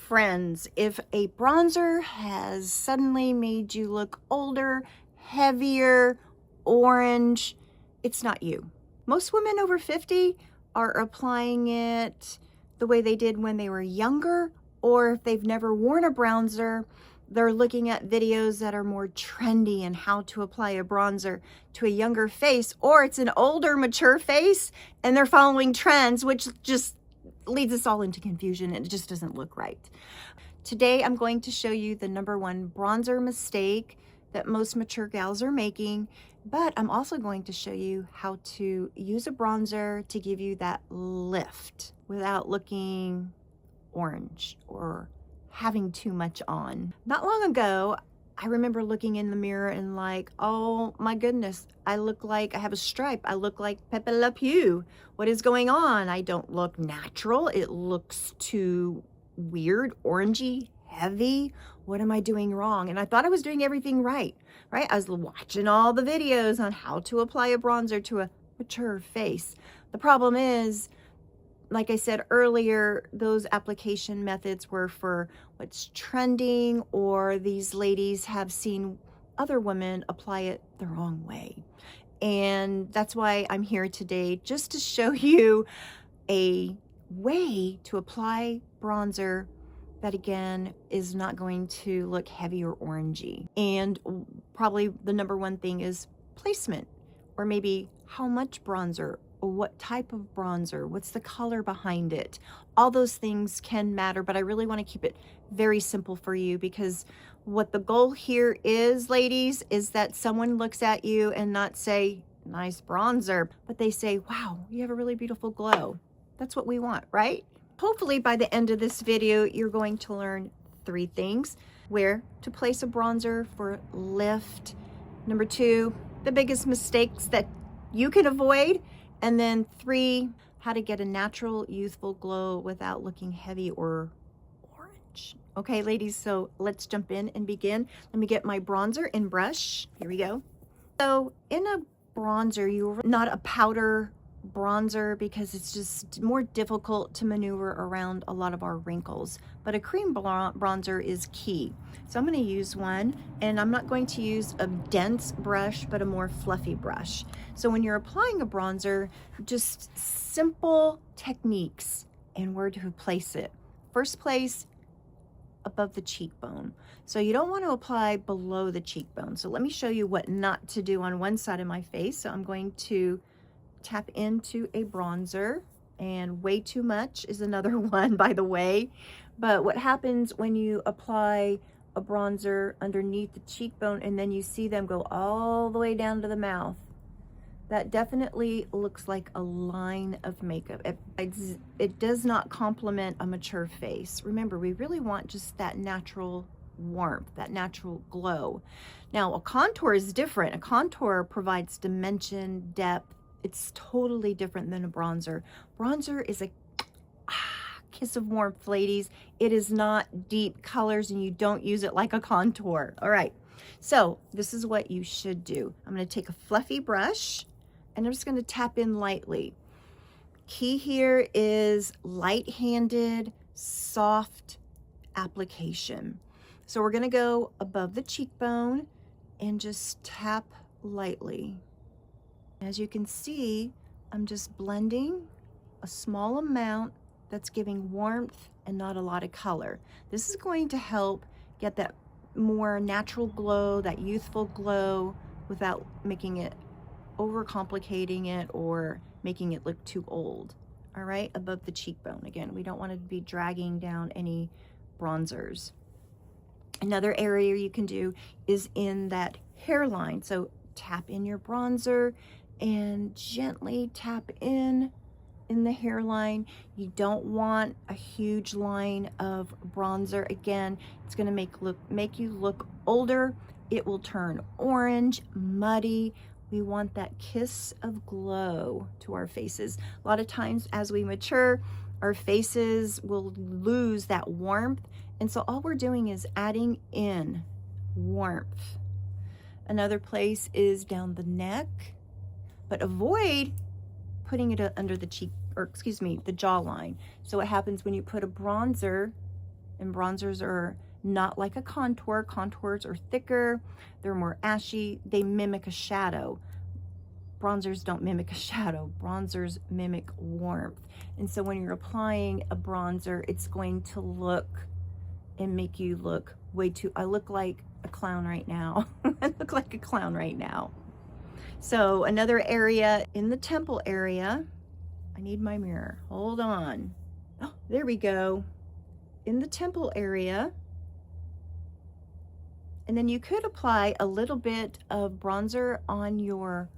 friends, if a bronzer has suddenly made you look older, heavier, orange, it's not you. Most women over 50 are applying it the way they did when they were younger, or if they've never worn a bronzer, they're looking at videos that are more trendy and how to apply a bronzer to a younger face, or it's an older, mature face and they're following trends, which just leads us all into confusion and it just doesn't look right. Today, I'm going to show you the #1 bronzer mistake that most mature gals are making, but I'm also going to show you how to use a bronzer to give you that lift without looking orange or having too much on. Not long ago, I remember looking in the mirror and like, oh my goodness, I look like I have a stripe. I look like Pepe Le Pew. What is going on? I don't look natural. It looks too weird, orangey, heavy. What am I doing wrong? And I thought I was doing everything right? I was watching all the videos on how to apply a bronzer to a mature face. The problem is, like I said earlier, those application methods were for what's trending, or these ladies have seen other women apply it the wrong way. And that's why I'm here today, just to show you a way to apply bronzer that, again, is not going to look heavy or orangey. And probably the #1 thing is placement, or maybe how much bronzer, or what type of bronzer, what's the color behind it. All those things can matter, but I really want to keep it very simple for you, because what the goal here is, ladies, is that someone looks at you and not say, nice bronzer, but they say, wow, you have a really beautiful glow. That's what we want, right? Hopefully by the end of this video, you're going to learn 3 things: where to place a bronzer for lift, #2, the biggest mistakes that you can avoid, and then 3, how to get a natural, youthful glow without looking heavy or orange. Okay, ladies, so let's jump in and begin. Let me get my bronzer and brush. Here we go. So in a bronzer, you're not a powder bronzer, because it's just more difficult to maneuver around a lot of our wrinkles, but a cream bronzer is key. So I'm going to use one, and I'm not going to use a dense brush, but a more fluffy brush. So when you're applying a bronzer, just simple techniques and where to place it. First place, above the cheekbone. So you don't want to apply below the cheekbone. So let me show you what not to do on one side of my face. So I'm going to tap into a bronzer, and way too much is another one, by the way. But what happens when you apply a bronzer underneath the cheekbone and then you see them go all the way down to the mouth, that definitely looks like a line of makeup. It does not complement a mature face. Remember, we really want just that natural warmth, that natural glow. Now, a contour is different. A contour provides dimension, depth. It's totally different than a bronzer. Bronzer is a kiss of warmth, ladies. It is not deep colors, and you don't use it like a contour. All right, so this is what you should do. I'm going to take a fluffy brush, and I'm just going to tap in lightly. Key here is light-handed, soft application. So we're going to go above the cheekbone and just tap lightly. As you can see, I'm just blending a small amount that's giving warmth and not a lot of color. This is going to help get that more natural glow, that youthful glow, without making it overcomplicating it or making it look too old. All right, above the cheekbone. Again, we don't want to be dragging down any bronzers. Another area you can do is in that hairline. So tap in your bronzer and gently tap in the hairline. You don't want a huge line of bronzer. Again, it's going to make you look older. It will turn orange, muddy. We want that kiss of glow to our faces. A lot of times as we mature, our faces will lose that warmth, and so all we're doing is adding in warmth. Another place is down the neck, but avoid putting it under the cheek, or excuse me, the jawline. So what happens when you put a bronzer And bronzers are not like a contour. Contours are thicker, they're more ashy, they mimic a shadow. Bronzers don't mimic a shadow. Bronzers mimic warmth. And so when you're applying a bronzer, it's going to look and make you look way too, I look like a clown right now. I look like a clown right now. So another area in the temple area, I need my mirror, hold on. Oh, there we go. In the temple area, and then you could apply a little bit of bronzer on your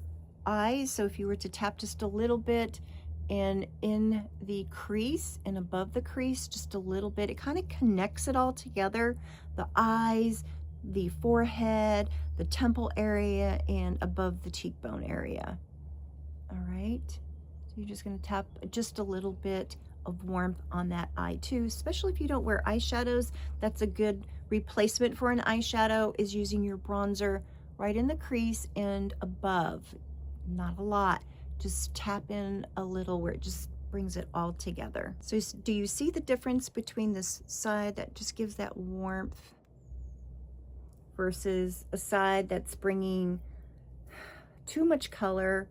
eyes. So if you were to tap just a little bit and in the crease and above the crease, just a little bit, it kind of connects it all together. The eyes, the forehead, the temple area, and above the cheekbone area. All right, so you're just gonna tap just a little bit of warmth on that eye too, especially if you don't wear eyeshadows. That's a good replacement for an eyeshadow, is using your bronzer right in the crease and above. Not a lot, just tap in a little where it just brings it all together. So do you see the difference between this side that just gives that warmth versus a side that's bringing too much color?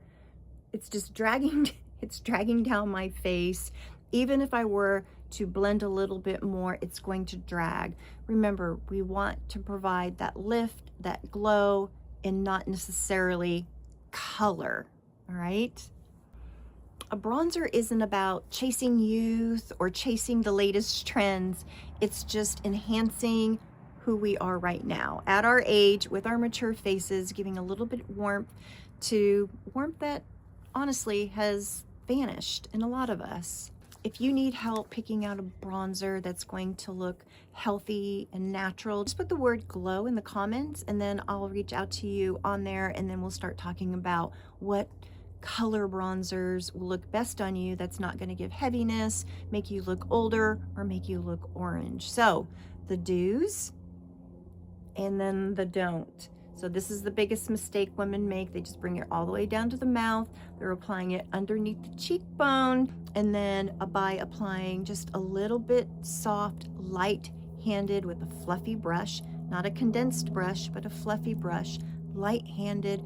It's just dragging, it's dragging down my face. Even if I were to blend a little bit more, it's going to drag. Remember, we want to provide that lift, that glow, and not necessarily color, all right? A bronzer isn't about chasing youth or chasing the latest trends. It's just enhancing who we are right now at our age with our mature faces, giving a little bit of warmth that honestly has vanished in a lot of us. If you need help picking out a bronzer that's going to look healthy and natural, just put the word glow in the comments and then I'll reach out to you on there, and then we'll start talking about what color bronzers will look best on you that's not going to give heaviness, make you look older, or make you look orange. So the do's and then the don't. So this is the biggest mistake women make. They just bring it all the way down to the mouth. They're applying it underneath the cheekbone, and then by applying just a little bit soft, light-handed with a fluffy brush, not a condensed brush, but a fluffy brush, light-handed,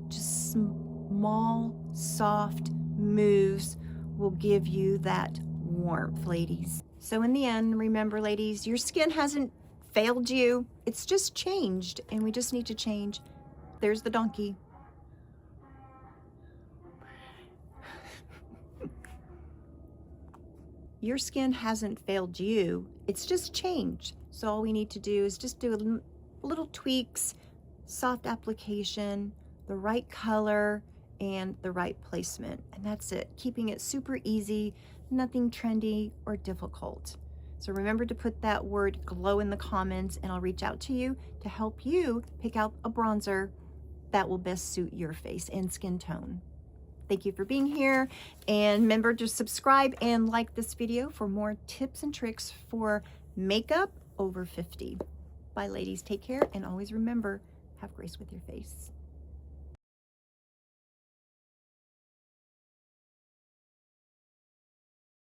just small, soft moves will give you that warmth, ladies. So in the end, remember, ladies, your skin hasn't failed you. It's just changed, and we just need to change. There's the donkey. Your skin hasn't failed you. It's just changed. So all we need to do is just do little tweaks, soft application, the right color, and the right placement. And that's it. Keeping it super easy, nothing trendy or difficult. So remember to put that word glow in the comments, and I'll reach out to you to help you pick out a bronzer that will best suit your face and skin tone. Thank you for being here, and remember to subscribe and like this video for more tips and tricks for makeup over 50. Bye, ladies. Take care, and always remember, have grace with your face.